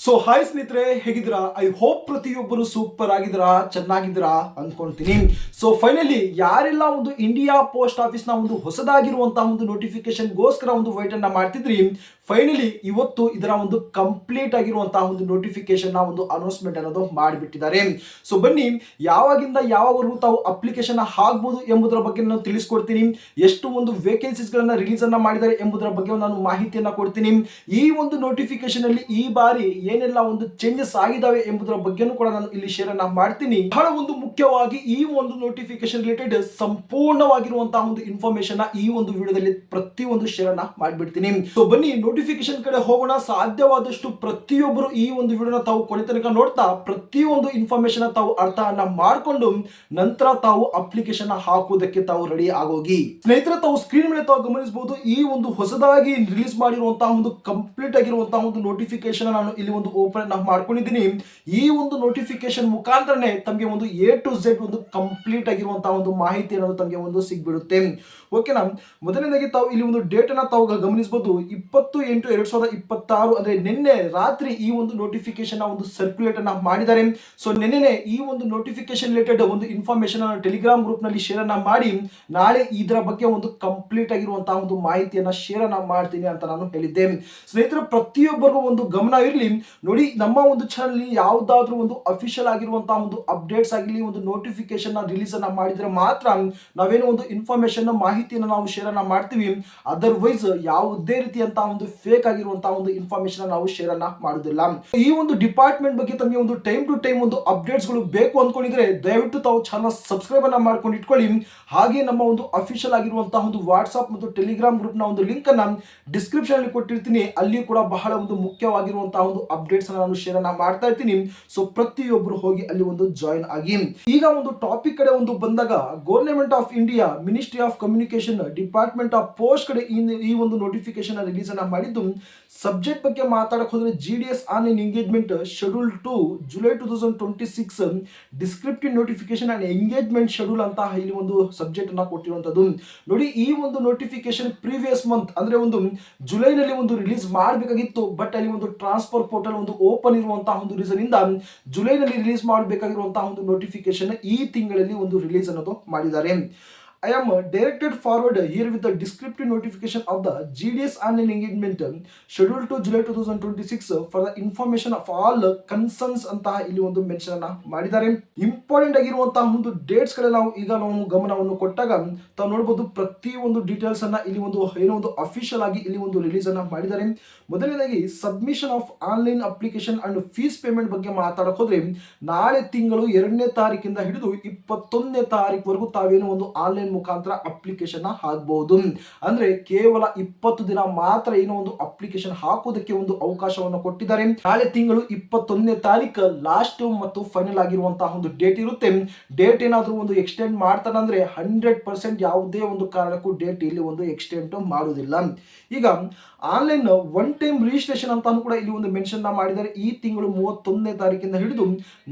So hi ಸ್ನೇಹಿತರೆ, ಹೇಗಿದ್ದೀರಾ? I hope ಪ್ರತಿಯೊಬ್ಬರು ಸೂಪರ್ ಆಗಿದ್ದೀರಾ, ಚೆನ್ನಾಗಿದ್ದೀರಾ ಅನ್ಕೊಂತೀನಿ. ಸೊ ಫೈನಲಿ ಯಾರೆಲ್ಲ ಒಂದು ಇಂಡಿಯಾ ಪೋಸ್ಟ್ ಆಫೀಸ್ ನ ಒಂದು ಹೊಸದಾಗಿರುವಂತಹ ಒಂದು ನೋಟಿಫಿಕೇಶನ್ಗೋಸ್ಕರ ಒಂದು ವೈಟ್ ಅನ್ನ ಮಾಡ್ತಿದ್ರಿ, ಫೈನಲಿ ಇವತ್ತು ಇದರ ಒಂದು ಕಂಪ್ಲೀಟ್ ಆಗಿರುವಂತಹ ಒಂದು ನೋಟಿಫಿಕೇಶನ್ ನ ಒಂದು ಅನೌನ್ಸ್ಮೆಂಟ್ ಅನ್ನೋದು ಮಾಡಿಬಿಟ್ಟಿದ್ದಾರೆ. ಸೊ ಬನ್ನಿ, ಯಾವಾಗಿಂದ ಯಾವಾಗವರೆಗೂ ತಾವು ಅಪ್ಲಿಕೇಶನ್ ಹಾಕಬಹುದು ಎಂಬುದರ ಬಗ್ಗೆ ನಾನು ತಿಳಿಸ್ಕೊಡ್ತೀನಿ. ಎಷ್ಟು ಒಂದು ವೇಕೆನ್ಸೀಸ್ ಗಳನ್ನ ರಿಲೀಸ್ ಅನ್ನ ಮಾಡಿದ್ದಾರೆ ಎಂಬುದರ ಬಗ್ಗೆ ನಾನು ಮಾಹಿತಿಯನ್ನ ಕೊಡ್ತೀನಿ. ಈ ಒಂದು ನೋಟಿಫಿಕೇಶನ್ ಅಲ್ಲಿ ಈ ಬಾರಿ ಏನೆಲ್ಲ ಒಂದು ಚೇಂಜಸ್ ಆಗಿದಾವೆ ಎಂಬುದರ ಬಗ್ಗೆನೂ ಕೂಡ ನಾನು ಇಲ್ಲಿ ಶೇರ್ ಅನ್ನ ಮಾಡ್ತೀನಿ. ಬಹಳ ಒಂದು ಮುಖ್ಯವಾಗಿ ಈ ಒಂದು ನೋಟಿಫಿಕೇಶನ್ ರಿಲೇಟೆಡ್ ಸಂಪೂರ್ಣವಾಗಿರುವಂತಹ ಒಂದು ಇನ್ಫಾರ್ಮೇಶನ್ ಈ ಒಂದು ವಿಡಿಯೋದಲ್ಲಿ ಪ್ರತಿಯೊಂದು ಶೇರ್ ಅನ್ನ ಮಾಡ್ಬಿಡ್ತೀನಿ. ಸೊ ಬನ್ನಿ ನೋಟಿಫಿಕೇಶನ್ ಕಡೆ ಹೋಗೋಣ. ಸಾಧ್ಯವಾದಷ್ಟು ಪ್ರತಿಯೊಬ್ಬರು ಈ ಒಂದು ವಿಡಿಯೋನ ತಾವು ಕೊನೆ ತನಕ ನೋಡ್ತಾ ಪ್ರತಿಯೊಂದು ಇನ್ಫಾರ್ಮೇಶನ್ ತಾವು ಅರ್ಥವನ್ನ ಮಾಡಿಕೊಂಡು ನಂತರ ತಾವು ಅಪ್ಲಿಕೇಶನ್ ಹಾಕುವುದಕ್ಕೆ ತಾವು ರೆಡಿ ಆಗೋಗಿ. ಸ್ನೇಹಿತರೆ, ತಾವು ಸ್ಕ್ರೀನ್ ಮೇಲೆ ತಾವು ಗಮನಿಸಬಹುದು, ಈ ಒಂದು ಹೊಸದಾಗಿ ರಿಲೀಸ್ ಮಾಡಿರುವಂತಹ ಒಂದು ಕಂಪ್ಲೀಟ್ ಆಗಿರುವಂತಹ ಒಂದು ನೋಟಿಫಿಕೇಶನ್ ನಾನು ಇಲ್ಲಿ ಒಂದು ಓಪನ್ ಮಾಡ್ಕೊಂಡಿದ್ದೀನಿ. ಈ ಒಂದು ನೋಟಿಫಿಕೇಶನ್ ಮುಖಾಂತರನೇ ತಮಗೆ ಒಂದು ಎ ಟು ಝೆಡ್ ಒಂದು ಕಂಪ್ಲೀಟ್ ಆಗಿರುವಂತಹ ಒಂದು ಮಾಹಿತಿ ಅನ್ನೋದು ತಮಗೆ ಒಂದು ಸಿಗ್ಬಿಡುತ್ತೆ. ಓಕೆನಾ? ಮೊದಲನೇದಾಗಿ ತಾವು ಇಲ್ಲಿ ಒಂದು ಡೇಟ್ ಅನ್ನ ತಾವು ಗಮನಿಸಬಹುದು. 20/8/2026 ಅಂದ್ರೆ ನಿನ್ನೆ ರಾತ್ರಿ ಈ ಒಂದು ನೋಟಿಫಿಕೇಶನ್ ಒಂದು ಸರ್ಕ್ಯುಲೇಟ್ ಅನ್ನ ಮಾಡಿದ್ದಾರೆ. ಸೊ ನಿನ್ನೆ ಈ ಒಂದು ನೋಟಿಫಿಕೇಶನ್ ರಿಲೇಟೆಡ್ ಒಂದು ಇನ್ಫಾರ್ಮೇಶನ್ ಟೆಲಿಗ್ರಾಮ್ ಗ್ರೂಪ್ ನಲ್ಲಿ ಶೇರ್ ಅನ್ನ ಮಾಡಿ ನಾಳೆ ಇದರ ಬಗ್ಗೆ ಒಂದು ಕಂಪ್ಲೀಟ್ ಆಗಿರುವಂತಹ ಒಂದು ಮಾಹಿತಿಯನ್ನ ಶೇರ್ ಅನ್ನ ಮಾಡ್ತೀನಿ ಅಂತ ನಾನು ಹೇಳಿದ್ದೆ. ಸ್ನೇಹಿತರು, ಪ್ರತಿಯೊಬ್ಬರಿಗೂ ಒಂದು ಗಮನ ಇರಲಿ ನೋಡಿ, ನಮ್ಮ ಒಂದು ಚಾನಲ್ ಯಾವುದಾದ್ರೂ ಒಂದು ಅಫಿಷಿಯಲ್ ಆಗಿರುವಂತಹ ಒಂದು ಅಪ್ಡೇಟ್ಸ್ ಆಗಿರಲಿ, ಒಂದು ನೋಟಿಫಿಕೇಶನ್ ರಿಲೀಸ್ ಅನ್ನ ಮಾಡಿದ್ರೆ ಮಾತ್ರ ನಾವೇನೋ ಒಂದು ಇನ್ಫಾರ್ಮೇಶನ್ ಮಾಹಿತಿಯನ್ನು ನಾವು ಶೇರ್ ಅನ್ನ ಮಾಡ್ತೀವಿ. ಅದರ್ವೈಸ್ ಯಾವುದೇ ರೀತಿಯಂತಹ ಒಂದು ಫೇಕ್ ಆಗಿರುವಂತಹ ಒಂದು ಇನ್ಫಾರ್ಮೇಶನ್ ನಾವು ಶೇರ್ ಅನ್ನ ಮಾಡುದಿಲ್ಲ. ಈ ಒಂದು ಡಿಪಾರ್ಟ್ಮೆಂಟ್ ಬಗ್ಗೆ ತಮಗೆ ಒಂದು ಟೈಮ್ ಟು ಟೈಮ್ ಒಂದು ಅಪ್ಡೇಟ್ಸ್ ಗಳು ಬೇಕು ಅಂದ್ಕೊಂಡಿದ್ರೆ ದಯವಿಟ್ಟು ತಾವು ಚಾನಲ್ ಸಬ್ಸ್ಕ್ರೈಬ್ ಅನ್ನ ಮಾಡ್ಕೊಂಡು ಇಟ್ಕೊಳ್ಳಿ. ಹಾಗೆ ನಮ್ಮ ಒಂದು ಅಫಿಷಿಯಲ್ ಆಗಿರುವಂತಹ ಒಂದು ವಾಟ್ಸ್ಆಪ್ ಮತ್ತು ಟೆಲಿಗ್ರಾಮ್ ಗ್ರೂಪ್ ನ ಒಂದು ಲಿಂಕ್ ಅನ್ನ ಡಿಸ್ಕ್ರಿಪ್ಷನ್ ಅಲ್ಲಿ ಕೊಟ್ಟಿರ್ತೀನಿ. ಅಲ್ಲಿ ಕೂಡ ಬಹಳ ಒಂದು ಮುಖ್ಯವಾಗಿರುವಂತಹ ಒಂದು ಅಪ್ಡೇಟ್ಸ್ ಅನ್ನ ನಾನು ಶೇರ್ ಅನ್ನ ಮಾಡ್ತಾ ಇರ್ತೀನಿ. ಸೊ ಪ್ರತಿಯೊಬ್ಬರು ಹೋಗಿ ಅಲ್ಲಿ ಒಂದು ಜಾಯಿನ್ ಆಗಿ. ಈಗ ಒಂದು ಟಾಪಿಕ್ ಕಡೆ ಒಂದು ಬಂದಾಗ, government of India, ministry of communication, department of post ಕಡೆ ಈ ಒಂದು ನೋಟಿಫಿಕೇಶನ್ ರಿಲೀಸ್ ಅನ್ನ ಮಾಡಿದ್ದು. ಸಬ್ಜೆಕ್ಟ್ ಬಗ್ಗೆ ಮಾತಾಡಕ್ ಹೋದ್ರೆ GDS online engagement schedule 2 July 2026 descriptive notification and engagement schedule ಅಂತ ಇಲ್ಲಿ ಒಂದು ಸಬ್ಜೆಕ್ಟ್ ಅನ್ನ ಕೊಟ್ಟಿರುವಂತದ್ದು. ನೋಡಿ, ಈ ಒಂದು ನೋಟಿಫಿಕೇಶನ್ ಪ್ರೀವಿಯಸ್ ಮಂತ್ ಅಂದ್ರೆ ಒಂದು ಜುಲೈನಲ್ಲಿ ಒಂದು ರಿಲೀಸ್ ಮಾಡಬೇಕಾಗಿತ್ತು. ಬಟ್ ಅಲ್ಲಿ ಒಂದು ಟ್ರಾನ್ಸ್ಫರ್ ಪೋರ್ಟಲ್ ಒಂದು ಓಪನ್ ಇರುವಂತಹ ಒಂದು ರೀಸನ್ ಇಂದ ಜುಲೈನಲ್ಲಿ ರಿಲೀಸ್ ಮಾಡಬೇಕಾಗಿರುವಂತಹ ಒಂದು ನೋಟಿಫಿಕೇಶನ್ ಈ ತಿಂಗಳಲ್ಲಿ ಒಂದು ರಿಲೀಸ್ ಅನ್ನೋದು ಮಾಡಿದ್ದಾರೆ. I am directed forward here with the descriptive notification of the GDS online engagement scheduled to July 2026 for the information of all concerns ಅಂತ ಇಲ್ಲಿ ಒಂದು ಮೆನ್ಷನ್ ಅನ್ನ ಮಾಡಿದ್ದಾರೆ. ಇಂಪಾರ್ಟೆಂಟ್ ಆಗಿರುವಂತಹ ಒಂದು ಡೇಟ್ಸ್ ಕಡೆ ನಾವು ಗಮನವನ್ನು ಕೊಟ್ಟಾಗ ತಾವು ನೋಡಬಹುದು, ಪ್ರತಿ ಒಂದು ಡೀಟೇಲ್ಸ್ ಅನ್ನ ಇಲ್ಲಿ ಒಂದು ಏನೋ ಒಂದು ಅಫಿಷಿಯಲ್ ಆಗಿ ಇಲ್ಲಿ ಒಂದು ರಿಲೀಸ್ ಅನ್ನ ಮಾಡಿದ್ದಾರೆ. ಮೊದಲನೇದಾಗಿ submission of online application and fees payment ಬಗ್ಗೆ ಮಾತಾಡಕ್ ಹೋದ್ರೆ ನಾಳೆ ತಿಂಗಳು 2ನೇ ತಾರೀಕಿಂದ ಹಿಡಿದು 21ನೇ ತಾರೀಕು ತಾವೇನು ಒಂದು ಆನ್ಲೈನ್ ಮುಖಾಂತರ ಅಪ್ಲಿಕೇಶನ್ ಹಾಕಬಹುದು. ಅಂದ್ರೆ ಕೇವಲ 20 ದಿನ ಮಾತ್ರ ಏನೋ ಒಂದು ಅಪ್ಲಿಕೇಶನ್ ಹಾಕೋದಕ್ಕೆ ಒಂದು ಅವಕಾಶವನ್ನು ಕೊಟ್ಟಿದ್ದಾರೆ. ನಾಳೆ ತಿಂಗಳು 21ನೇ ತಾರೀಕು ಲಾಸ್ಟ್ ಮತ್ತು ಫೈನಲ್ ಆಗಿರುವಂತಹ ಒಂದು ಡೇಟ್ ಇರುತ್ತೆ. ಡೇಟ್ ಏನಾದ್ರೂ ಒಂದು ಎಕ್ಸ್ಟೆಂಡ್ ಮಾಡ್ತಾನಂದ್ರೆ 100% ಯಾವುದೇ ಒಂದು ಕಾರಣಕ್ಕೂ ಡೇಟ್ ಇಲ್ಲಿ ಒಂದು ಎಕ್ಸ್ಟೆಂಡ್ ಮಾಡುವುದಿಲ್ಲ. ಈಗ ಆನ್ಲೈನ್ ಒನ್ ಟೈಮ್ ರಿಜಿಸ್ಟ್ರೇಷನ್ ಅಂತಾನು ಕೂಡ ಇಲ್ಲಿ ಒಂದು ಮೆನ್ಷನ್ ಮಾಡಿದ್ದಾರೆ. ಈ ತಿಂಗಳು 31ನೇ ತಾರೀಕಿಂದ ಹಿಡಿದು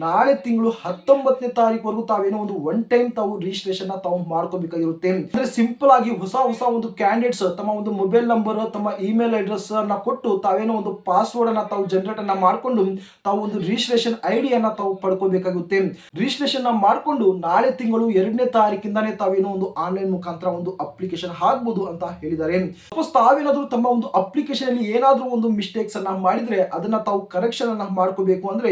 ನಾಳೆ ತಿಂಗಳು 19ನೇ ತಾರೀಕು ತಾವೇನೋ ಒಂದು ಒನ್ ಟೈಮ್ ತಾವು ರಿಜಿಸ್ಟ್ರೇಷನ್ ತಾವು ಮಾಡ್ಕೋಬೇಕಾಗಿರುತ್ತೆ. ಅಂದ್ರೆ ಸಿಂಪಲ್ ಆಗಿ ಹೊಸ ಒಂದು ಕ್ಯಾಂಡಿಡೇಟ್ಸ್ ತಮ್ಮ ಒಂದು ಮೊಬೈಲ್ ನಂಬರ್, ತಮ್ಮ ಇಮೇಲ್ ಅಡ್ರೆಸ್ ಅನ್ನ ಕೊಟ್ಟು ತಾವೇನೋ ಒಂದು ಪಾಸ್ವರ್ಡ್ ಅನ್ನ ತಾವು ಜನರೇಟ್ ಅನ್ನ ಮಾಡಿಕೊಂಡು ತಾವು ಒಂದು ರಿಜಿಸ್ಟ್ರೇಷನ್ ಐಡಿ ಅನ್ನ ತಾವು ಪಡ್ಕೋಬೇಕಾಗುತ್ತೆ. ರಿಜಿಸ್ಟ್ರೇಷನ್ ಮಾಡಿಕೊಂಡು ನಾಳೆ ತಿಂಗಳು 2ನೇ ತಾರೀಕಿಂದಾನೇ ತಾವೇನೋ ಒಂದು ಆನ್ಲೈನ್ ಮುಖಾಂತರ ಒಂದು ಅಪ್ಲಿಕೇಶನ್ ಹಾಕಬಹುದು ಅಂತ ಹೇಳಿದ್ದಾರೆ. ಸಪೋಸ್ ತಾವೇನಾದ್ರೂ ತಮ್ಮ ಒಂದು ಅಪ್ಲಿಕೇಶನ್ ಅಲ್ಲಿ ಏನಾದ್ರೂ ಒಂದು ಮಿಸ್ಟೇಕ್ಸ್ ಅನ್ನ ಮಾಡಿದ್ರೆ ಅದನ್ನ ತಾವು ಕರೆಕ್ಷನ್ ಅನ್ನ ಮಾಡ್ಕೋಬೇಕು. ಅಂದ್ರೆ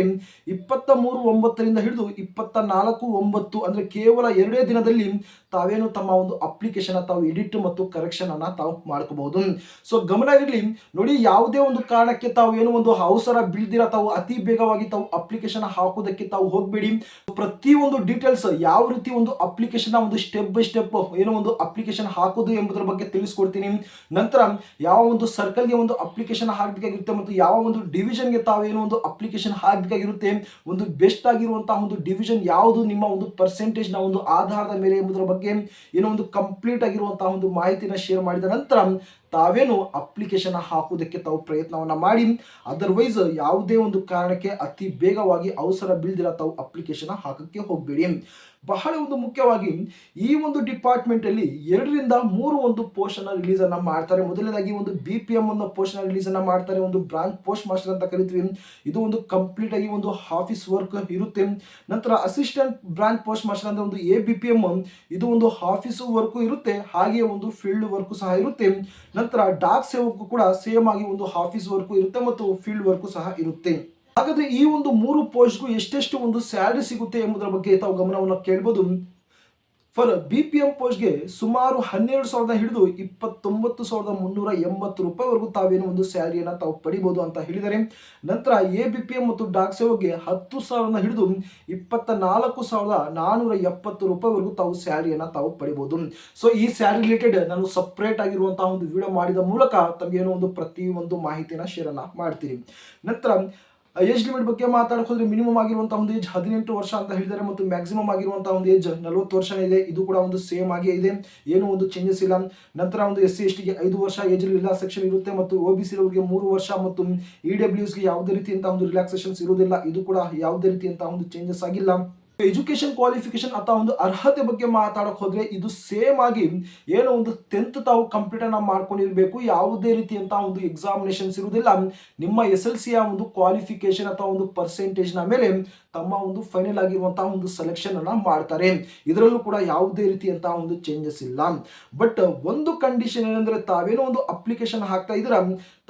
23/9 ಹಿಡಿದು 24/9 ಅಂದ್ರೆ ಕೇವಲ 2 ದಿನದಲ್ಲಿ ತಾವೇನು ತಮ್ಮ ಒಂದು ಅಪ್ಲಿಕೇಶನ್ ತಾವು ಎಡಿಟ್ ಮತ್ತು ಕರೆಕ್ಷನ್ ಅನ್ನ ತಾವು ಮಾಡ್ಕೋಬಹುದು. ಸೊ ಗಮನ ಇರಲಿ ನೋಡಿ, ಯಾವುದೇ ಒಂದು ಕಾರಣಕ್ಕೆ ತಾವು ಏನೋ ಒಂದು ಅವಸರ ಬೀಳ್ದಿರ ತಾವು ಅತಿ ಬೇಗವಾಗಿ ತಾವು ಅಪ್ಲಿಕೇಶನ್ ಹಾಕೋದಕ್ಕೆ ತಾವು ಹೋಗಬೇಡಿ. ಪ್ರತಿಯೊಂದು ಡೀಟೇಲ್ಸ್ ಯಾವ ರೀತಿ ಒಂದು ಅಪ್ಲಿಕೇಶನ್ ಒಂದು ಸ್ಟೆಪ್ ಬೈ ಸ್ಟೆಪ್ ಏನೋ ಒಂದು ಅಪ್ಲಿಕೇಶನ್ ಹಾಕೋದು ಎಂಬುದರ ಬಗ್ಗೆ ತಿಳಿಸ್ಕೊಡ್ತೀನಿ. ನಂತರ ಯಾವ ಒಂದು ಸರ್ಕಲ್ಗೆ ಒಂದು ಅಪ್ಲಿಕೇಶನ್ ಹಾಕಬೇಕಾಗಿರುತ್ತೆ ಮತ್ತು ಯಾವ ಒಂದು ಡಿವಿಷನ್ಗೆ ತಾವೇನೋ ಒಂದು ಅಪ್ಲಿಕೇಶನ್ ಹಾಕಬೇಕಾಗಿರುತ್ತೆ, ಒಂದು ಬೆಸ್ಟ್ ಆಗಿರುವಂತಹ ಒಂದು ಡಿವಿಷನ್ ಯಾವುದು, ನಿಮ್ಮ ಒಂದು ಪರ್ಸೆಂಟೇಜ್ ನ ಒಂದು ಆಧಾರದ ಮೇಲೆ ಎಂಬುದರ ಬಗ್ಗೆ ಏನೋ ಒಂದು ಕಂಪ್ಲೀಟ್ ಆಗಿರುವಂತಹ ಒಂದು ಮಾಹಿತಿನ ಶೇರ್ ಮಾಡಿದ ನಂತರ ತಾವೇನು ಅಪ್ಲಿಕೇಶನ್ ಹಾಕುವುದಕ್ಕೆ ತಾವು ಪ್ರಯತ್ನವನ್ನ ಮಾಡಿ. ಅದರ್ವೈಸ್ ಯಾವುದೇ ಒಂದು ಕಾರಣಕ್ಕೆ ಅತಿ ಬೇಗವಾಗಿ ಅವಸರ ಬೀಳ್ದಿರ ತಾವು ಅಪ್ಲಿಕೇಶನ್ ಹಾಕಕ್ಕೆ ಹೋಗಬೇಡಿ. ಬಹಳ ಒಂದು ಮುಖ್ಯವಾಗಿ ಈ ಒಂದು ಡಿಪಾರ್ಟ್ಮೆಂಟ್ ಅಲ್ಲಿ 2 ರಿಂದ 3 ಒಂದು ಪೋಸ್ಟ್ ಅನ್ನ ರಿಲೀಸ್ ಅನ್ನ ಮಾಡ್ತಾರೆ. ಮೊದಲನೇದಾಗಿ ಒಂದು BPM ಅನ್ನೋ ಪೋಸ್ಟ್ ಅನ್ನ ರಿಲೀಸ್ ಅನ್ನ ಮಾಡ್ತಾರೆ, ಒಂದು ಬ್ರಾಂಚ್ ಪೋಸ್ಟ್ ಮಾಸ್ಟರ್ ಅಂತ ಕರಿತೀವಿ. ಇದು ಒಂದು ಕಂಪ್ಲೀಟ್ ಆಗಿ ಒಂದು ಆಫೀಸ್ ವರ್ಕ್ ಇರುತ್ತೆ. ನಂತರ ಅಸಿಸ್ಟೆಂಟ್ ಬ್ರಾಂಚ್ ಪೋಸ್ಟ್ ಮಾಸ್ಟರ್ ಅಂದ್ರೆ ಒಂದು ABPM, ಇದು ಒಂದು ಆಫೀಸ್ ವರ್ಕ್ ಇರುತ್ತೆ, ಹಾಗೆ ಒಂದು ಫೀಲ್ಡ್ ವರ್ಕ್ ಸಹ ಇರುತ್ತೆ. ನಂತರ ಡಾಕ್ ಸೇವಕು ಕೂಡ ಸೇಮ್ ಆಗಿ ಒಂದು ಆಫೀಸ್ ವರ್ಕ್ ಇರುತ್ತೆ ಮತ್ತು ಫೀಲ್ಡ್ ವರ್ಕ್ ಸಹ ಇರುತ್ತೆ. ಹಾಗಾದ್ರೆ ಈ ಒಂದು 3 ಪೋಸ್ಟ್ಗೂ ಎಷ್ಟೆಷ್ಟು ಒಂದು ಸ್ಯಾಲರಿ ಸಿಗುತ್ತೆ ಎಂಬುದರ ಬಗ್ಗೆ ತಾವು ಗಮನವನ್ನು ಕೇಳಬಹುದು. ಫಾರ್ BPM ಪೋಸ್ಟ್ಗೆ ಸುಮಾರು 12,000 ಹಿಡಿದು 29,380 ರೂಪಾಯಿವರೆಗೂ ತಾವೇನು ಒಂದು ಸ್ಯಾಲರಿಯನ್ನು ತಾವು ಪಡಿಬಹುದು ಅಂತ ಹೇಳಿದ್ದಾರೆ. ನಂತರ ABPM ಮತ್ತು ಡಾಕ್ ಸೇವಕ್ಗೆ 10,000 ಹಿಡಿದು 24,470 ರೂಪಾಯಿವರೆಗೂ ತಾವು ಸ್ಯಾಲರಿಯನ್ನು ತಾವು ಪಡಿಬಹುದು. ಸೊ ಈ ಸ್ಯಾಲರಿ ರಿಲೇಟೆಡ್ ನಾನು ಸಪ್ರೇಟ್ ಆಗಿರುವಂತಹ ಒಂದು ವಿಡಿಯೋ ಮಾಡಿದ ಮೂಲಕ ತಮಗೇನೋ ಒಂದು ಪ್ರತಿಯೊಂದು ಮಾಹಿತಿನ ಶೇರ್ ಅನ್ನ ಮಾಡ್ತೀನಿ. ನಂತರ ಏಜ್ ಲಿಮಿಟ್ ಬಗ್ಗೆ ಮಾತಾಡಕ್ಕೆ ಹೋದ್ರೆ ಮಿನಿಮಮ್ ಆಗಿರುವಂತಹ ಒಂದು ಏಜ್ 18 ವರ್ಷ ಅಂತ ಹೇಳಿದ್ದಾರೆ ಮತ್ತು ಮ್ಯಾಕ್ಸಿಮಮ್ ಆಗಿರುವಂತಹ ಒಂದು ಏಜ್ 40 ವರ್ಷ ಇದೆ. ಇದು ಕೂಡ ಒಂದು ಸೇಮ್ ಆಗಿ ಇದೆ, ಏನು ಒಂದು ಚೇಂಜಸ್ ಇಲ್ಲ. ನಂತರ ಒಂದು SC/ST ಗೆ 5 ವರ್ಷ ಏಜ್ ರಿಲ್ಯಾಕ್ಸೇಷನ್ ಇರುತ್ತೆ ಮತ್ತು OBC ಅವರಿಗೆ 3 ವರ್ಷ ಮತ್ತು EWS ಗೆ ಯಾವುದೇ ರೀತಿಯಂತಹ ಒಂದು ರಿಲ್ಯಾಕ್ಸೇಷನ್ಸ್ ಇರುವುದಿಲ್ಲ. ಇದು ಕೂಡ ಯಾವುದೇ ರೀತಿಯಂತಹ ಒಂದು ಚೇಂಜಸ್ ಆಗಿಲ್ಲ. ಎಜುಕೇಶನ್ ಕ್ವಾಲಿಫಿಕೇಶನ್ ಅಥವಾ ಒಂದು ಅರ್ಹತೆ ಬಗ್ಗೆ ಮಾತಾಡಕ್ ಹೋದ್ರೆ ಇದು ಸೇಮ್ ಆಗಿ ಏನೋ ಒಂದು 10th ತಾವು ಕಂಪ್ಲೀಟ್ ಅನ್ನ ಮಾಡ್ಕೊಂಡಿರ್ಬೇಕು. ಯಾವುದೇ ರೀತಿಯಂತಹ ಒಂದು ಎಕ್ಸಾಮಿನೇಷನ್ಸ್ ಇರುವುದಿಲ್ಲ. ನಿಮ್ಮ SLC ಒಂದು ಕ್ವಾಲಿಫಿಕೇಶನ್ ಅಥವಾ ಒಂದು ಪರ್ಸೆಂಟೇಜ್ ನ ಮೇಲೆ ತಮ್ಮ ಒಂದು ಫೈನಲ್ ಆಗಿರುವಂತಹ ಒಂದು ಸೆಲೆಕ್ಷನ್ ಅನ್ನ ಮಾಡ್ತಾರೆ. ಇದರಲ್ಲೂ ಕೂಡ ಯಾವುದೇ ರೀತಿಯಂತಹ ಒಂದು ಚೇಂಜಸ್ ಇಲ್ಲ. ಬಟ್ ಒಂದು ಕಂಡೀಷನ್ ಏನಂದ್ರೆ ತಾವೇನೋ ಒಂದು ಅಪ್ಲಿಕೇಶನ್ ಹಾಕ್ತಾ ಇದ್ದೀರಾ,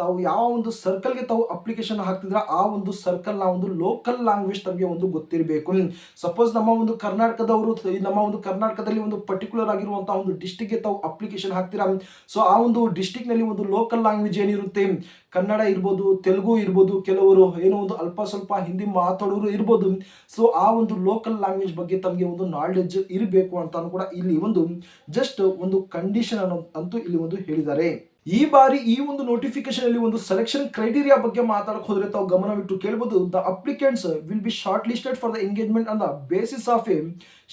ತಾವು ಯಾವ ಒಂದು ಸರ್ಕಲ್ಗೆ ತಾವು ಅಪ್ಲಿಕೇಶನ್ ಹಾಕ್ತಿದ್ರ ಆ ಒಂದು ಸರ್ಕಲ್ ನ ಒಂದು ಲೋಕಲ್ ಲ್ಯಾಂಗ್ವೇಜ್ ತಮಗೆ ಒಂದು ಗೊತ್ತಿರಬೇಕು. ಸಪೋಸ್ ನಮ್ಮ ಒಂದು ಕರ್ನಾಟಕದವರು ನಮ್ಮ ಒಂದು ಕರ್ನಾಟಕದಲ್ಲಿ ಒಂದು ಪರ್ಟಿಕ್ಯುಲರ್ ಆಗಿರುವಂತಹ ಒಂದು ಡಿಸ್ಟ್ರಿಕ್ಟ್ ಗೆ ತಾವು ಅಪ್ಲಿಕೇಶನ್ ಹಾಕ್ತೀರಾ. ಸೊ ಆ ಒಂದು ಡಿಸ್ಟ್ರಿಕ್ಟ್ ನಲ್ಲಿ ಒಂದು ಲೋಕಲ್ ಲ್ಯಾಂಗ್ವೇಜ್ ಏನಿರುತ್ತೆ, ಕನ್ನಡ ಇರ್ಬೋದು, ತೆಲುಗು ಇರ್ಬೋದು, ಕೆಲವರು ಏನೋ ಒಂದು ಅಲ್ಪ ಸ್ವಲ್ಪ ಹಿಂದಿ ಮಾತಾಡೋರು ಇರ್ಬೋದು. ಸೊ ಆ ಒಂದು ಲೋಕಲ್ ಲ್ಯಾಂಗ್ವೇಜ್ ಬಗ್ಗೆ ತಮಗೆ ಒಂದು ನಾಲೆಡ್ಜ್ ಇರಬೇಕು ಅಂತ ಕೂಡ ಇಲ್ಲಿ ಒಂದು ಜಸ್ಟ್ ಒಂದು ಕಂಡೀಷನ್ ಅಂತೂ ಇಲ್ಲಿ ಒಂದು ಹೇಳಿದ್ದಾರೆ. ಈ ಬಾರಿ ಈ ಒಂದು ನೋಟಿಫಿಕೇಶನ್ ಅಲ್ಲಿ ಒಂದು ಸೆಲೆಕ್ಷನ್ ಕ್ರೈಟೀರಿಯಾ ಬಗ್ಗೆ ಮಾತಾಡಕ್ ಹೋದ್ರೆ ತಾವು ಗಮನವಿಟ್ಟು ಕೇಳಬಹುದು. The applicants will be short listed for the engagement on the basis of A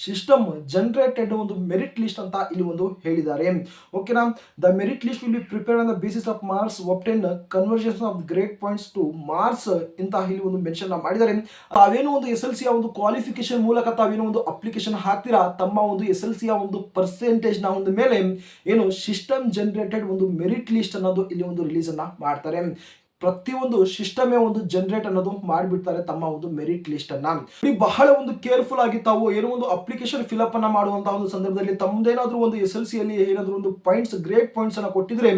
system generated ಒಂದು ಮೆರಿಟ್ ಲಿಸ್ಟ್ ಅಂತ ಇಲ್ಲಿ ಒಂದು ಹೇಳಿದ್ದಾರೆ. ಓಕೆನಾ, the merit list will be prepared on the basis of marks obtain conversation of grade points two marks ಅಂತ ಇಲ್ಲಿ ಒಂದು mention ಮಾಡಿದ್ದಾರೆ. ತಾವೇನೋ ಒಂದು SLC ಒಂದು ಕ್ವಾಲಿಫಿಕೇಶನ್ ಮೂಲಕ ತಾವೇನೋ ಒಂದು ಅಪ್ಲಿಕೇಶನ್ ಹಾಕ್ತೀರಾ, ತಮ್ಮ ಒಂದು SLC ಒಂದು ಪರ್ಸೆಂಟೇಜ್ ನ ಒಂದು ಮೇಲೆ ಏನು ಸಿಸ್ಟಮ್ ಜನರೇಟೆಡ್ ಒಂದು ಮೆರಿಟ್ ಲಿಸ್ಟ್ ಅನ್ನೋದು ಇಲ್ಲಿ ಒಂದು ರಿಲೀಸ್ ಅನ್ನ ಮಾಡ್ತಾರೆ. ಪ್ರತಿಯೊಂದು ಸಿಸ್ಟಮೇ ಒಂದು ಜನರೇಟ್ ಅನ್ನೋದು ಮಾಡಿಬಿಡ್ತಾರೆ ತಮ್ಮ ಒಂದು ಮೆರಿಟ್ ಲಿಸ್ಟ್ ಅನ್ನ. ಬಹಳ ಒಂದು ಕೇರ್ಫುಲ್ ಆಗಿ ತಾವು ಏನೋ ಒಂದು ಅಪ್ಲಿಕೇಶನ್ ಫಿಲ್ಅಪ್ ಅನ್ನ ಮಾಡುವಂತಹ ಒಂದು ಸಂದರ್ಭದಲ್ಲಿ ತಮ್ಮದೇನಾದ್ರೂ ಒಂದು SLC ಅಲ್ಲಿ ಏನಾದ್ರೂ ಒಂದು ಪಾಯಿಂಟ್ಸ್ ಗ್ರೇಡ್ ಪಾಯಿಂಟ್ಸ್ ಅನ್ನ ಕೊಟ್ಟಿದ್ರೆ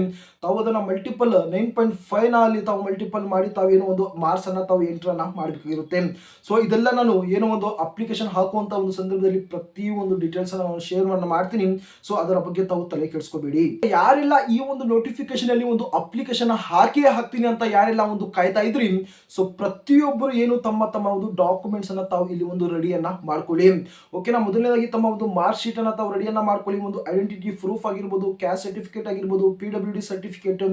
ತಾವು ಅದನ್ನ ಮಲ್ಟಿಪಲ್ 9.5 ನ ಅಲ್ಲಿ ತಾವು ಮಲ್ಟಿಪಲ್ ಮಾಡಿ ತಾವೇನೋ ಒಂದು ಮಾರ್ಕ್ಸ್ ಅನ್ನ ತಾವು ಎಂಟರ್ ಅನ್ನ ಮಾಡಬೇಕಾಗಿರುತ್ತೆ. ಸೊ ಇದೆಲ್ಲ ನಾನು ಏನೋ ಒಂದು ಅಪ್ಲಿಕೇಶನ್ ಹಾಕುವಂತ ಒಂದು ಸಂದರ್ಭದಲ್ಲಿ ಪ್ರತಿಯೊಂದು ಡೀಟೇಲ್ಸ್ ಅನ್ನ ನಾನು ಶೇರ್ ಮಾಡ್ತೀನಿ. ಸೊ ಅದರ ಬಗ್ಗೆ ತಾವು ತಲೆ ಕೆಡಿಸ್ಕೋಬೇಡಿ. ಯಾರೆಲ್ಲ ಈ ಒಂದು ನೋಟಿಫಿಕೇಶನ್ ಅಲ್ಲಿ ಒಂದು ಅಪ್ಲಿಕೇಶನ್ ಹಾಕ್ತೀನಿ ಅಂತ ಯಾರೆಲ್ಲ ಒಂದು ಕಾಯ್ತಾ ಇದ್ರಿ, ಸೊ ಪ್ರತಿಯೊಬ್ಬರು ಏನು ತಮ್ಮ ಒಂದು ಡಾಕ್ಯುಮೆಂಟ್ಸ್ ಅನ್ನ ತಾವು ಇಲ್ಲಿ ಒಂದು ರೆಡಿಯನ್ನ ಮಾಡ್ಕೊಳ್ಳಿ. ಓಕೆನಾ, ಮೊದಲನೇದಾಗಿ ತಮ್ಮ ಒಂದು ಮಾರ್ಕ್ ಶೀಟ್ ಅನ್ನ ತಾವು ರೆಡಿಯನ್ನ ಮಾಡ್ಕೊಳ್ಳಿ. ಒಂದು ಐಡೆಂಟಿಟಿ ಪ್ರೂಫ್ ಆಗಿರ್ಬೋದು, ಕ್ಯಾಸ್ಟ್ ಸರ್ಟಿಫಿಕೇಟ್ ಆಗಿರ್ಬೋದು, PWD certificate,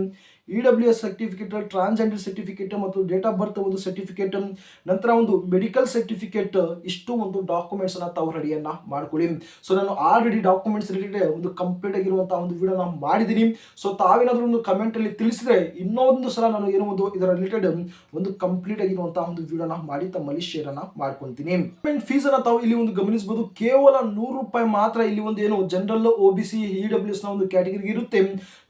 EWS certificate, transgender certificate ಮತ್ತು ಡೇಟ್ ಆಫ್ ಬರ್ತ್ ಒಂದು ಸರ್ಟಿಫಿಕೇಟ್, ನಂತರ ಒಂದು ಮೆಡಿಕಲ್ ಸರ್ಟಿಫಿಕೇಟ್, ಇಷ್ಟು ಒಂದು ಡಾಕ್ಯುಮೆಂಟ್ಸ್ ಅನ್ನ ತಾವು ರೆಡಿಯನ್ನ ಮಾಡ್ಕೊಳ್ಳಿ. ಸೊ ನಾನು ಆಲ್ರೆಡಿ ಡಾಕ್ಯುಮೆಂಟ್ಸ್ ರಿಲೇಟೆಡ್ ಒಂದು ಕಂಪ್ಲೀಟ್ ಆಗಿರುವಂತಹ ಒಂದು ವಿಡಿಯೋನ ಮಾಡಿದ್ದೀನಿ. ಸೊ ತಾವೇನಾದ್ರೂ ಒಂದು ಕಮೆಂಟ್ ಅಲ್ಲಿ ತಿಳಿಸಿದ್ರೆ ಇನ್ನೊಂದು ಸಲ ನಾನು ಏನೋ ಒಂದು ಇದರ ರಿಲೇಟೆಡ್ ಒಂದು ಕಂಪ್ಲೀಟ್ ಆಗಿರುವಂತಹ ಒಂದು ವಿಡಿಯೋನ ಮಾಡಿ ತಮ್ಮಲ್ಲಿ ಶೇರ್ ಅನ್ನ ಮಾಡ್ಕೊಂತೀನಿ. ಫೀಸ್ ಅನ್ನ ತಾವು ಇಲ್ಲಿ ಒಂದು ಗಮನಿಸಬಹುದು. ಕೇವಲ 100 ರೂಪಾಯಿ ಮಾತ್ರ ಇಲ್ಲಿ ಒಂದು ಏನು ಜನರಲ್, OBC, EWS ನ ಒಂದು ಕ್ಯಾಟಗರಿಗೆ ಇರುತ್ತೆ.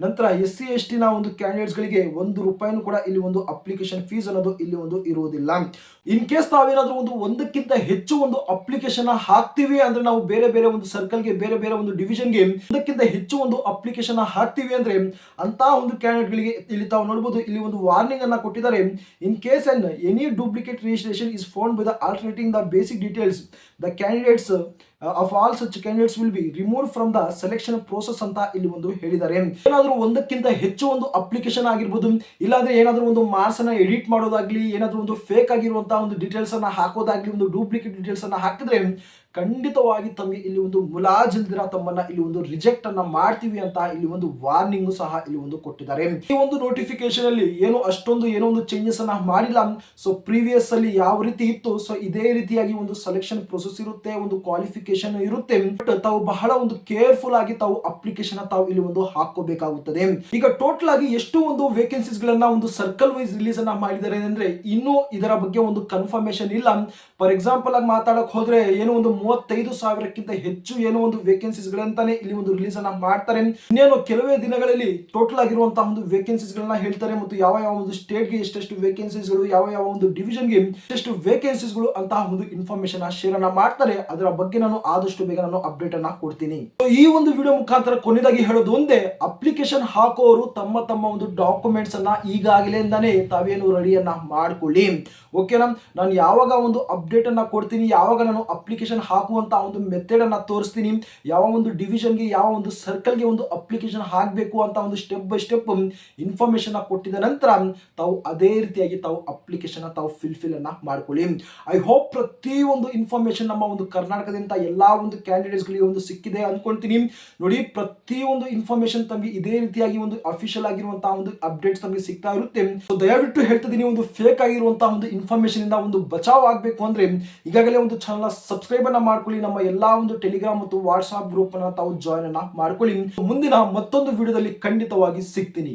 ನಂತರ SC/ST ನ ಒಂದು ಕ್ಯಾಂಡಿಡೇಟ್ಸ್ ಗಳಿಗೆ 1 ರೂಪಾಯಿನೂ ಕೂಡ ಇಲ್ಲಿ ಒಂದು ಅಪ್ಲಿಕೇಶನ್ ಫೀಸ್ ಅನ್ನೋದು ಇಲ್ಲಿ ಒಂದು ಇರುವುದಿಲ್ಲ. ಇನ್ ಕೇಸ್ ತಾವೇನಾದ್ರೂ ಒಂದು ಒಂದಕ್ಕಿಂತ ಹೆಚ್ಚು ಒಂದು ಅಪ್ಲಿಕೇಶನ್ ಹಾಕ್ತಿವಿ ಅಂದ್ರೆ, ನಾವು ಬೇರೆ ಬೇರೆ ಒಂದು ಸರ್ಕಲ್ಗೆ, ಬೇರೆ ಬೇರೆ ಒಂದು ಡಿವಿಷನ್ಗೆ ಒಂದಕ್ಕಿಂತ ಹೆಚ್ಚು ಒಂದು ಅಪ್ಲಿಕೇಶನ್ ಹಾಕ್ತಿವಿ ಅಂದ್ರೆ ಅಂತ ಒಂದು ಕ್ಯಾಂಡಿಡೇಟ್ ಗಳಿಗೆ ಇಲ್ಲಿ ತಾವು ನೋಡಬಹುದು, ಇಲ್ಲಿ ಒಂದು ವಾರ್ನಿಂಗ್ ಅನ್ನ ಕೊಟ್ಟಿದ್ದಾರೆ. In case any duplicate registration is found by the alternating the basic details, the candidates of all such candidates will be remove from the selection process ಅಂತ ಇಲ್ಲಿ ಒಂದು ಹೇಳಿದ್ದಾರೆ. ಏನಾದ್ರೂ ಒಂದಕ್ಕಿಂತ ಹೆಚ್ಚು ಒಂದು ಅಪ್ಲಿಕೇಶನ್ ಆಗಿರ್ಬೋದು, ಇಲ್ಲಾಂದ್ರೆ ಏನಾದ್ರೂ ಒಂದು ಮಾರ್ಕ್ಸ್ ಅನ್ನ ಎಡಿಟ್ ಮಾಡೋದಾಗ್ಲಿ, ಏನಾದ್ರೂ ಒಂದು ಫೇಕ್ ಆಗಿರುವಂತಹ ಒಂದು ಡೀಟೇಲ್ಸ್ ಅನ್ನ ಹಾಕೋದಾಗ್ಲಿ, ಒಂದು ಡೂಪ್ಲಿಕೇಟ್ ಡೀಟೇಲ್ಸ್ ಅನ್ನ ಹಾಕಿದ್ರೆ ಖಂಡಿತವಾಗಿ ತಮಗೆ ಇಲ್ಲಿ ಒಂದು ಮುಲಾಜಿಲ್ದಿರ ತಮ್ಮನ್ನ ಇಲ್ಲಿ ಒಂದು ರಿಜೆಕ್ಟ್ ಅನ್ನ ಮಾಡ್ತೀವಿ ಅಂತ ಇಲ್ಲಿ ಒಂದು ವಾರ್ನಿಂಗ್ ಸಹ ಇಲ್ಲಿ ಒಂದು ಕೊಟ್ಟಿದ್ದಾರೆ. ಈ ಒಂದು ನೋಟಿಫಿಕೇಶನ್ ಅಲ್ಲಿ ಏನು ಅಷ್ಟೊಂದು ಏನೋ ಒಂದು ಚೇಂಜಸ್ ಅನ್ನ ಮಾಡಿಲ್ಲ. ಸೊ ಪ್ರೀವಿಯಸ್ ಅಲ್ಲಿ ಯಾವ ರೀತಿ ಇತ್ತು, ಸೊ ಇದೇ ರೀತಿಯಾಗಿ ಒಂದು ಸೆಲೆಕ್ಷನ್ ಪ್ರೊಸೆಸ್ ಇರುತ್ತೆ, ಒಂದು ಕ್ವಾಲಿಫಿಕೇಶನ್ ಇರುತ್ತೆ. ಬಟ್ ತಾವು ಬಹಳ ಒಂದು ಕೇರ್ಫುಲ್ ಆಗಿ ತಾವು ಅಪ್ಲಿಕೇಶನ್ ತಾವು ಇಲ್ಲಿ ಒಂದು ಹಾಕೋಬೇಕಾಗುತ್ತದೆ. ಈಗ ಟೋಟಲ್ ಆಗಿ ಎಷ್ಟು ಒಂದು ವೇಕೆನ್ಸೀಸ್ ಗಳನ್ನ ಒಂದು ಸರ್ಕಲ್ ವೈಸ್ ರಿಲೀಸ್ ಅನ್ನ ಮಾಡಿದ್ದಾರೆ ಅಂದ್ರೆ ಇನ್ನೂ ಇದರ ಬಗ್ಗೆ ಒಂದು ಕನ್ಫರ್ಮೇಶನ್ ಇಲ್ಲ. ಫಾರ್ ಎಕ್ಸಾಂಪಲ್ ಆಗಿ ಮಾತಾಡಕ್ ಹೋದ್ರೆ ಏನೋ ಒಂದು 35,000ಕ್ಕಿಂತ ಹೆಚ್ಚು ಏನೋ ಒಂದು ವೇಕೆನ್ಸೀಸ್ ಗಳಂತಾನೆ ಇಲ್ಲಿ ಒಂದು ರಿಲೀಸ್ ಅನ್ನ ಮಾಡ್ತಾರೆ. ಇನ್ನೇನು ಕೆಲವೇ ದಿನಗಳಲ್ಲಿ ಟೋಟಲ್ ಆಗಿರುವಂತಹ ಒಂದು ವೇಕೆನ್ಸೀಸ್ ಗಳನ್ನ ಹೇಳ್ತಾರೆ ಮತ್ತು ಯಾವ ಯಾವ ಒಂದು ಸ್ಟೇಟ್ ಗೆ ಎಷ್ಟೆಷ್ಟು ವೇಕೆನ್ಸೀಸ್ ಗಳು, ಯಾವ ಯಾವ ಒಂದು ಡಿವಿಷನ್ ಗೆ ಎಷ್ಟು ವೇಕೆನ್ಸೀಸ್ ಗಳು ಅಂತಹ ಒಂದು ಇನ್ಫಾರ್ಮೇಶನ್ ಶೇರ್ ಅನ್ನ ಮಾಡ್ತಾರೆ. ಅದರ ಬಗ್ಗೆ ನಾನು ಆದಷ್ಟು ಬೇಗ ನಾನು ಅಪ್ಡೇಟ್ ಅನ್ನ ಕೊಡ್ತೀನಿ. ಈ ಒಂದು ವಿಡಿಯೋ ಮುಖಾಂತರ ಕೊನೆಯದಾಗಿ ಹೇಳೋದು ಒಂದೇ, ಅಪ್ಲಿಕೇಶನ್ ಹಾಕೋರು ತಮ್ಮ ತಮ್ಮ ಒಂದು ಡಾಕ್ಯುಮೆಂಟ್ಸ್ ಅನ್ನ ಈಗಾಗಲಿಂದಾನೇ ತಾವೇನು ರೆಡಿಯನ್ನ ಮಾಡ್ಕೊಳ್ಳಿ. ಓಕೆನಾ, ನಾನು ಯಾವಾಗ ಒಂದು ಅಪ್ಡೇಟ್ ಅನ್ನ ಕೊಡ್ತೀನಿ, ಯಾವಾಗ ನಾನು ಅಪ್ಲಿಕೇಶನ್ ಹಾಕುವಂತ ಒಂದು ಮೆಥಡ್ ಅನ್ನ ತೋರಿಸ್ತೀನಿ, ಯಾವ ಒಂದು ಡಿವಿಷನ್ಗೆ ಯಾವ ಒಂದು ಸರ್ಕಲ್ಗೆ ಒಂದು ಅಪ್ಲಿಕೇಶನ್ ಹಾಕಬೇಕು ಅಂತ ಒಂದು ಸ್ಟೆಪ್ ಬೈ ಸ್ಟೆಪ್ ಇನ್ಫಾರ್ಮೇಶನ್ ಕೊಟ್ಟಿದ ನಂತರ ತಾವು ಅದೇ ರೀತಿಯಾಗಿ ತಾವು ಅಪ್ಲಿಕೇಶನ್ ತಾವು ಫಿಲ್ ಅನ್ನ ಮಾಡ್ಕೊಳ್ಳಿ. ಐ ಹೋಪ್ ಪ್ರತಿ ಒಂದು ಇನ್ಫಾರ್ಮೇಶನ್ ನಮ್ಮ ಒಂದು ಕರ್ನಾಟಕದಿಂದ ಎಲ್ಲಾ ಒಂದು ಕ್ಯಾಂಡಿಡೇಟ್ಸ್ ಗಳಿಗೆ ಒಂದು ಸಿಕ್ಕಿದೆ ಅನ್ಕೊಂತೀನಿ. ನೋಡಿ, ಪ್ರತಿ ಒಂದು ಇನ್ಫಾರ್ಮೇಶನ್ ತಮಗೆ ಇದೇ ರೀತಿಯಾಗಿ ಒಂದು ಅಫಿಷಿಯಲ್ ಆಗಿರುವಂತಹ ಒಂದು ಅಪ್ಡೇಟ್ಸ್ ತಮಗೆ ಸಿಗ್ತಾ ಇರುತ್ತೆ. ದಯವಿಟ್ಟು ಹೇಳ್ತಿದ್ದೀನಿ, ಒಂದು ಫೇಕ್ ಆಗಿರುವಂತಹ ಒಂದು ಇನ್ಫಾರ್ಮೇಶನ್ ಇಂದ ಒಂದು ಬಚಾವ್ ಆಗಬೇಕು ಅಂದ್ರೆ ಈಗಾಗಲೇ ಒಂದು ಚಾನಲ್ ಸಬ್ಸ್ಕ್ರೈಬ್ ಅನ್ನ ಮಾಡ್ಕೊಳ್ಳಿ. ನಮ್ಮ ಎಲ್ಲಾ ಒಂದು ಟೆಲಿಗ್ರಾಮ್ ಮತ್ತು ವಾಟ್ಸ್ಆಪ್ ಗ್ರೂಪ್ ಅನ್ನ ತಾವು ಜಾಯಿನ್ ಅನ್ನ ಮಾಡ್ಕೊಳ್ಳಿ. ಮುಂದಿನ ಮತ್ತೊಂದು ವಿಡಿಯೋದಲ್ಲಿ ಖಂಡಿತವಾಗಿ ಸಿಗ್ತೀನಿ.